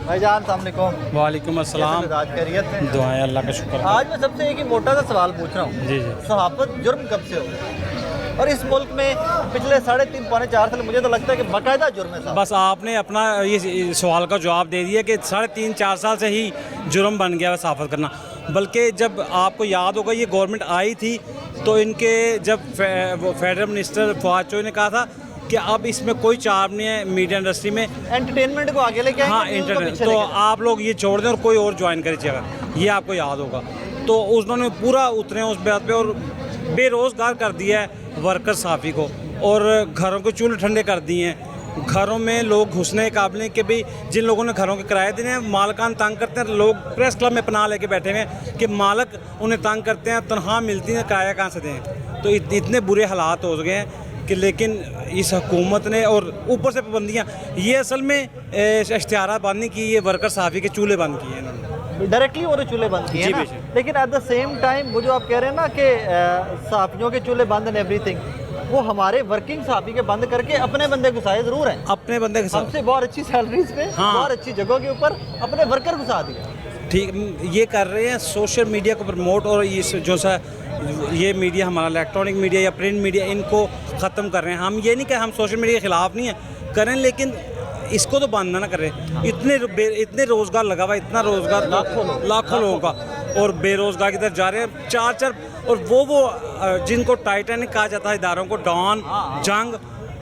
भाईजान अस्सलाम वालेकुम। वालेकुम अस्सलाम। खैरियत है? दुआएं अल्लाह का शुक्र। आज मैं सबसे एक ही मोटा सा सवाल पूछ रहा हूँ। जी जी। सहाफत जुर्म कब से हो? और इस मुल्क में पिछले 3.5 पौने 4 साल मुझे तो लगता है कि बाकायदा जुर्म है। बस आपने अपना ये सवाल का जवाब दे दिया कि 3.5-4 साल से ही जुर्म बन गया है सहाफत करना। बल्कि जब आपको याद होगा ये गवर्नमेंट आई थी तो इनके जब फेडरल मिनिस्टर फवाद चौधरी ने कहा था कि अब इसमें कोई चार्म नहीं है मीडिया इंडस्ट्री में, एंटरटेनमेंट को आगे लेके हाँ इंटरनेट, तो आप लोग ये छोड़ दें और कोई और ज्वाइन करिएगा, ये आपको याद होगा। तो उन्होंने पूरा उतरे उस बात पे और बेरोज़गार कर दिया है वर्कर साफ़ी को, और घरों के चूल्हे ठंडे कर दिए हैं। घरों में लोग घुसने के काबिल कि भाई जिन लोगों ने घरों के किराए देने हैं मालकान तंग करते हैं। लोग प्रेस क्लब में पनाह लेके बैठे हुए हैं कि मालक उन्हें तंग करते हैं, तनख्वाह मिलती है, किराया कहाँ से दें। तो इतने बुरे हालात हो गए हैं कि लेकिन इस हुकूमत ने, और ऊपर से पाबंदियाँ, ये असल में इश्तिहारात बंद नहीं की, ये वर्कर साफ़ी के चूल्हे बंद किए हैं इन्होंने, डायरेक्टली वो चूल्हे बंद किए हैं ना। लेकिन एट द सेम टाइम वो जो आप कह रहे हैं ना कि साफियों के चूल्हे बंद एंड एवरीथिंग, वो हमारे वर्किंग साफी के बंद करके अपने बंदे घुसाए जरूर हैं, अपने बंदे हमसे बहुत अच्छी सैलरीज पे, हाँ, बहुत अच्छी जगहों के ऊपर अपने वर्कर घुसा दिया। ठीक ये कर रहे हैं सोशल मीडिया को प्रमोट, और इस जो सा ये मीडिया हमारा इलेक्ट्रॉनिक मीडिया या प्रिंट मीडिया, इनको ख़त्म कर रहे हैं। हम ये नहीं कि हम सोशल मीडिया के ख़िलाफ़ नहीं है, करें, लेकिन इसको तो बंद ना करें। इतने रोज़गार लगा हुआ, इतना रोज़गार लाखों लोगों का, और बेरोज़गार की तरफ जा रहे हैं। 4 और वो जिनको टाइटैनिक कहा जाता है इदारों को, डॉन, जंग,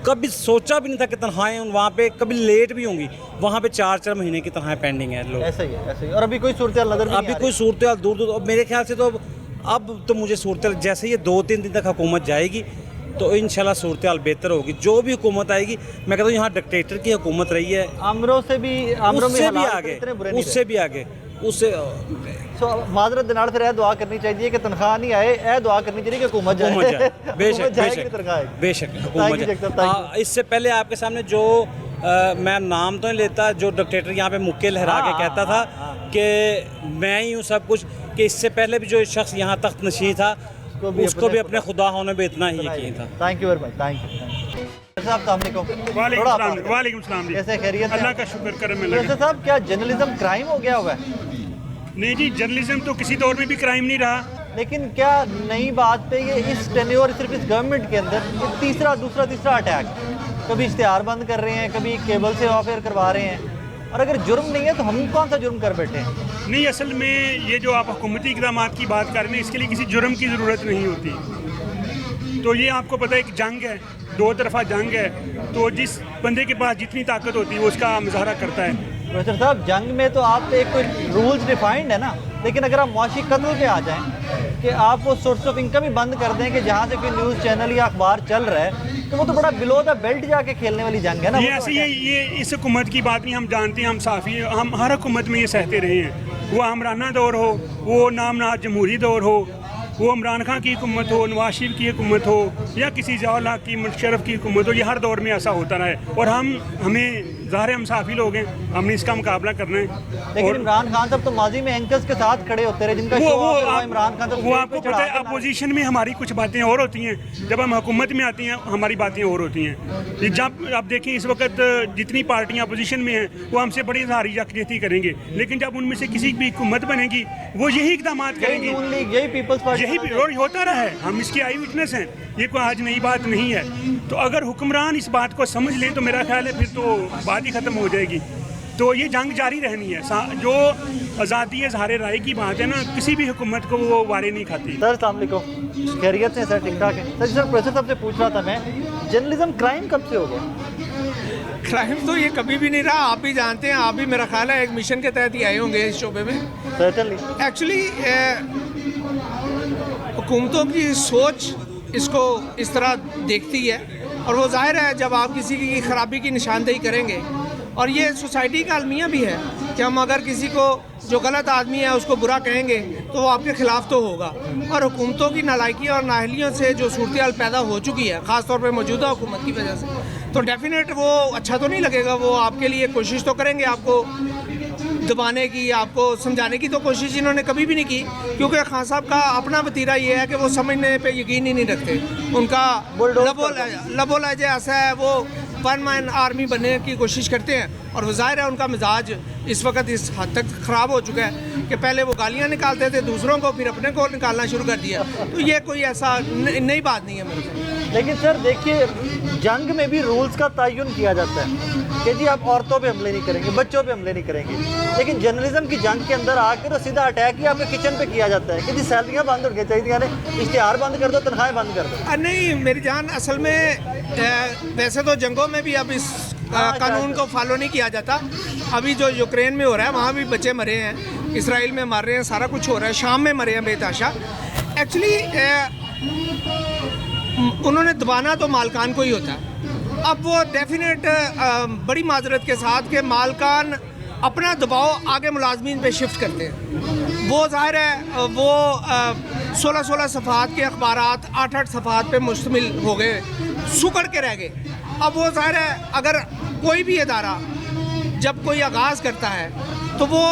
कभी सोचा भी नहीं था कि तनख्वाहें वहाँ पे कभी लेट भी होंगी, वहाँ पे 4 महीने की तनख्वाहें पेंडिंग है लोग। ऐसा ही है, ऐसा ही। और अभी कोई सूरत नजर नहीं, अभी कोई सूरत दूर मेरे ख्याल से तो अब तो मुझे सूरत जैसे ये 2-3 दिन तक हुकूमत जाएगी तो इंशाल्लाह सूरत हाल बेहतर होगी। जो भी हुकूमत आएगी, मैं कहता हूँ यहाँ डिक्टेटर की हुकूमत रही है, आमरों से भी आगे, उससे भी आगे, उससे माजरत के नाल फिर यह दुआ करनी चाहिए कि तनख्वाह नहीं आए, यह दुआ करनी चाहिए कि हुकूमत जाए। बेशक हुकूमत जाए। इससे पहले आपके सामने जो मैं नाम तो नहीं लेता, जो डिक्टेटर यहाँ पे मुक्के लहरा के कहता था कि मैं ही हूँ सब कुछ, कि इससे पहले भी जो शख्स यहाँ तख्त नशीं था उसको भी अपने खुदा होने पे इतना ही यकीन था। Thank you very much, thank you साहब। वालेकुम सलाम जी। कैसे खैरियत? अल्लाह का शुक्र करम में लगा। साहब क्या जर्नलिज्म क्राइम हो गया हुआ है? नहीं जी, जर्नलिज्म तो किसी दौर में भी क्राइम नहीं रहा। लेकिन क्या नई बात पे ये इस टेन्योर, सिर्फ इस गवर्नमेंट के अंदर दूसरा अटैक, कभी इश्तिहार बंद कर रहे हैं, कभी केबल से ऑफेयर करवा रहे हैं, और अगर जुर्म नहीं है तो हम कौन सा जुर्म कर बैठे हैं? नहीं, असल में ये जो आप हुकूमती इक़दाम की बात कर रहे हैं, इसके लिए किसी जुर्म की ज़रूरत नहीं होती। तो ये आपको पता है, एक जंग है, 2 तरफा जंग है, तो जिस बंदे के पास जितनी ताकत होती है वो उसका मुजाहरा करता है। प्रोफेसर साहब, जंग में तो आप एक कोई रूल्स डिफाइंड है ना, लेकिन अगर आप मुआशी कत्ल पे आ जाएं कि आप वो सोर्स ऑफ इनकम ही बंद कर दें कि जहाँ से कोई न्यूज़ चैनल या अखबार चल रहा है, तो वो तो बड़ा बिलो द बेल्ट जाके खेलने वाली जंग है ना। ये ऐसे ये इस हुकूमत की बात नहीं, हम जानते हैं, हम साफ़ी, हम हर हुकूमत में ये सहते रहे हैं, वो हमराना दौर हो, वो नामनाद जमहूरी दौर हो, वो इमरान खान की हुकूमत हो, नवाज शरीफ की हुकूमत हो, या किसी ज़ियाउल हक की, मुशर्रफ की हुकूमत हो, ये हर दौर में ऐसा होता रहा है। और हमें ज़ाहिर हम साफ़ी लोग हैं, हमने इसका मुकाबला करना है। लेकिन इमरान खान साहब तो माजी में एंकर्स के साथ खड़े होते रहे, जिनका इमरान खान, वो आपको पता है, अपोजिशन में हमारी कुछ बातें और होती हैं, जब हम हुकूमत में आती हैं हमारी बातें और होती हैं। जब आप देखें इस वक्त जितनी पार्टियाँ अपोजिशन में हैं वो हमसे बड़ी इज़हारी यकजहती करेंगे, लेकिन जब उनमें से किसी की हुकूमत बनेगी वो यही इक़दाम करेंगे, यही पीपल्स पार्टी, यही होता रहा है, हम इसकी आई विटनेस हैं, ये कोई आज नई बात नहीं है। तो अगर हुक्मरान इस बात को समझ लें तो मेरा ख्याल है फिर तो बात ही ख़त्म हो जाएगी। तो ये जंग जारी रहनी है। जो आज़ादी इज़हार राय की बात है ना, किसी भी हुकूमत को वो वारे नहीं खाती। सर अस्सलाम वालेकुम, खैरियत से सर? ठीक ठाक है सर। प्रोफेसर साहब से पूछ रहा था मैं, जर्नलिज्म क्राइम कब से हो गया? क्राइम तो ये कभी भी नहीं रहा, आप भी जानते हैं, आप भी मेरा ख्याल है एक मिशन के तहत ही आए होंगे इस शोबे में। सर्टेनली। एक्चुअली हुकूमतों की सोच इसको इस तरह देखती है, और वो जाहिर है जब आप किसी की ख़राबी की निशानदेही करेंगे, और ये सोसाइटी का अलमिया भी है कि हम अगर किसी को जो गलत आदमी है उसको बुरा कहेंगे तो वो आपके ख़िलाफ़ तो होगा। और हुकूमतों की नालायकी और नाअहलियों से जो सूरत हाल पैदा हो चुकी है, ख़ास तौर पे मौजूदा हुकूमत की वजह से, तो डेफिनेट वो अच्छा तो नहीं लगेगा। वो आपके लिए कोशिश तो करेंगे आपको दबाने की, आपको समझाने की तो कोशिश इन्होंने कभी भी नहीं की, क्योंकि खान साहब का अपना वतीरा ये है कि वो समझने पे यकीन ही नहीं रखते। उनका लबो लहजे ऐसा है, वो वन मैन आर्मी बनने की कोशिश करते हैं, और वो ज़ाहिर है उनका मिजाज इस वक्त इस हद तक ख़राब हो चुका है कि पहले वो गालियाँ निकालते थे दूसरों को, फिर अपने को निकालना शुरू कर दिया। तो ये कोई ऐसा नई बात नहीं है मेरे को। लेकिन सर देखिए, जंग में भी रूल्स का तयन किया जाता है कि जी आप औरतों पे हमले नहीं करेंगे, बच्चों पे हमले नहीं करेंगे, लेकिन जर्नलिज्म की जंग के अंदर आकर तो सीधा अटैक ही आपके किचन पे किया जाता है कि जी सैलरियाँ बंद हो गई चाहिए, इश्तिहार बंद कर दो, तनख्वाहें बंद कर दो। नहीं मेरी जान, असल में वैसे तो जंगों में भी अब इस कानून को फॉलो नहीं किया जाता। अभी जो यूक्रेन में हो रहा है वहाँ भी बच्चे मरे हैं, इसराइल में मर रहे हैं, सारा कुछ हो रहा है, शाम में मरे हैं बेतहाशा। एक्चुअली उन्होंने दबाना तो मालकान को ही होता है। अब वो डेफिनेट बड़ी माजरत के साथ कि मालकान अपना दबाव आगे मुलाजमीन पे शिफ्ट करते हैं। वो ज़ाहिर है वो 16-16 सफ़ात के अखबारात 8-8 सफ़ात पे मुश्तमिल हो गए, सुकड़ के रह गए। अब वो ज़ाहिर है अगर कोई भी इदारा जब कोई आगाज़ करता है तो वो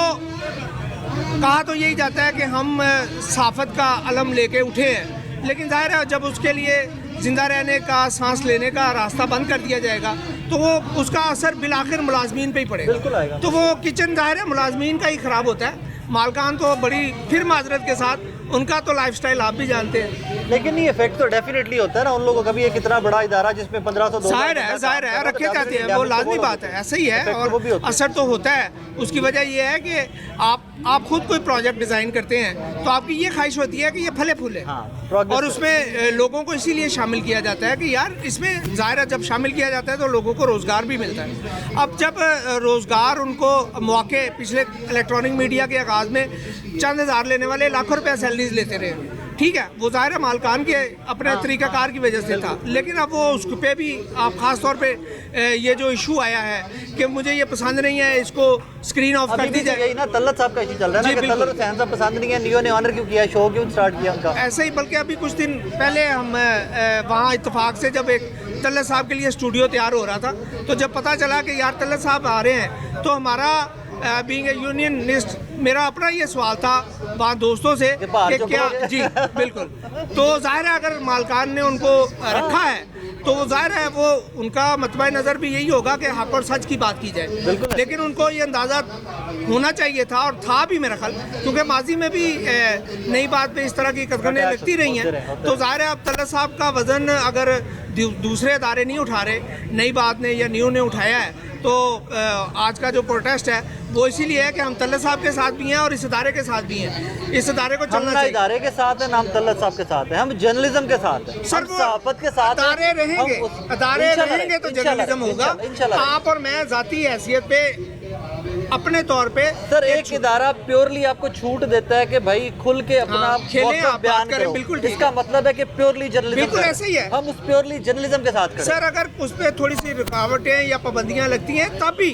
कहा तो यही जाता है कि हम सहाफ़त का अलम लेके उठे हैं, लेकिन ज़ाहिर है जब उसके लिए ज़िंदा रहने का, सांस लेने का रास्ता बंद कर दिया जाएगा तो वो उसका असर बिलाखिर मुलाजमीन पे ही पड़ेगा। बिल्कुल आएगा। तो वो किचन ज़ाहिर है मुलाजमीन का ही ख़राब होता है। मालकान तो बड़ी फिर माजरत के साथ उनका तो लाइफस्टाइल आप भी जानते हैं, लेकिन ये इफेक्ट तो डेफिनेटली होता है ना उन लोगों का भी। एक इतना बड़ा इदारा जिसमें 1500 जाहिर है रखे जाते हैं, वो लाजमी बात है, ऐसे ही है। और असर तो होता है। उसकी वजह यह है कि आप खुद कोई प्रोजेक्ट डिज़ाइन करते हैं तो आपकी ये ख्वाहिश होती है कि ये फले फूले, और उसमें लोगों को इसीलिए शामिल किया जाता है कि यार इसमें ज़ाहिर है जब शामिल किया जाता है तो लोगों को रोज़गार भी मिलता है। अब जब रोज़गार उनको मौके पिछले इलेक्ट्रॉनिक मीडिया के आगाज़ में चंद हज़ार लेने वाले लाखों रुपया सैलरीज लेते रहे, ठीक है, वो ज़ाहिर है मालकान के अपने तरीक़ाकार की वजह से था। लेकिन अब वो उस पे भी आप ख़ास तौर पे ये जो इशू आया है कि मुझे ये पसंद नहीं है, इसको स्क्रीन ऑफ कर दी जाए ना। तल्लत साहब का इशू चल रहा है ना कि तल्लत हुसैन साहब पसंद नहीं है, नियो ने ऑनर क्यों किया, शो क्यों स्टार्ट किया उनका। ऐसे ही, बल्कि अभी कुछ दिन पहले हम वहाँ इत्तेफाक से जब एक तल्लत साहब के लिए स्टूडियो तैयार हो रहा था तो जब पता चला कि यार तल्लत साहब आ रहे हैं तो हमारा बीइंग ए यूनियनिस्ट मेरा अपना ये सवाल था वहाँ दोस्तों से कि क्या जी बिल्कुल, तो जाहिर है अगर मालकान ने उनको रखा है तो वो जाहिर है वो उनका मतबा नज़र भी यही होगा कि हक और सच की बात की जाए। लेकिन उनको ये अंदाज़ा होना चाहिए था, और था भी मेरा ख्याल, क्योंकि माजी में भी नई बात पे इस तरह की कदगनें लगती रही हैं। तो जाहिर है अब तल्लत साहब का वज़न अगर दूसरे इदारे नहीं उठा रहे, नई बात ने या न्यू ने उठाया है, तो आज का जो प्रोटेस्ट है वो इसीलिए है कि हम तल्लत साहब के साथ भी हैं और इस इदारे के साथ भी हैं। इस इदारे को चलना चाहिए। इदारे के साथ है, नाम तल्लत साहब के साथ है, हम जर्नलिज्म के साथ हैं, सर सहाफत के साथ इदारे रहेंगे तो जर्नलिज्म होगा। आप और मैं ज़ाती हैसियत पे अपने तौर पे सर एक इदारा प्योरली आपको छूट देता है कि भाई खुल के अपना खेलें, आप बयान करें, बिल्कुल ठीक इसका मतलब है कि प्योरली जर्नलिज्म, बिल्कुल ऐसे ही है। हम उस प्योरली जर्नलिज्म के साथ करें। सर अगर उस पर थोड़ी सी रुकावटें या पाबंदियां लगती हैं तब भी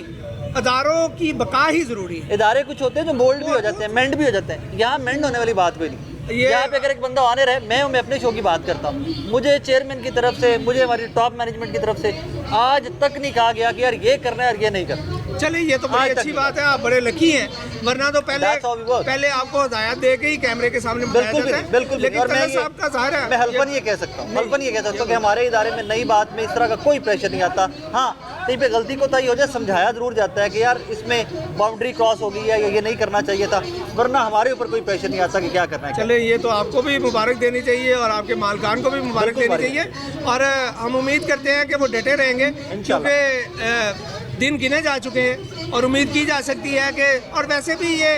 अदारों की बका ही जरूरी है। इदारे कुछ होते हैं जो मोल्ड भी हो जाते हैं, मेंड भी हो जाते हैं, यहाँ मेंड होने वाली बात कोई नहीं। यहाँ पे अगर एक बंदा आने रहे, मैं अपने शो की बात करता हूँ, मुझे चेयरमैन की तरफ से, मुझे हमारी टॉप मैनेजमेंट की तरफ से आज तक नहीं कहा गया कि यार ये करना है और ये नहीं करना। चलिए ये तो बड़ी अच्छी बात है, आप बड़े लकी हैं, वरना तो पहले आपको हदायत दे के ही कैमरे के सामने बिल्कुल। लेकिन तल्लत साहब का ज़ाहिर है, मैं हल्फन ये कह सकता हूँ कि हमारे इदारे में नई बात में इस तरह का कोई प्रेशर नहीं आता। हाँ, कहीं पे गलती को तय हो जाए, समझाया जरूर जाता है कि यार इसमें बाउंड्री क्रॉस हो गई है, ये नहीं करना चाहिए था, वरना हमारे ऊपर कोई प्रेशर नहीं आता कि क्या करना है। चले ये तो आपको भी मुबारक देनी चाहिए और आपके मालकान को भी मुबारक देनी चाहिए, और हम उम्मीद करते हैं कि वो डटे रहेंगे, क्योंकि दिन गिने जा चुके हैं और उम्मीद की जा सकती है कि, और वैसे भी ये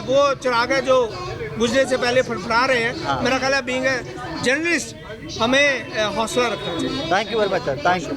वो चिराग है जो गुजरने से पहले फड़फड़ा रहे हैं। मेरा ख्याल है बीइंग ए जर्नलिस्ट हमें हौसला रखना चाहिए। Thank you very much sir, thank you.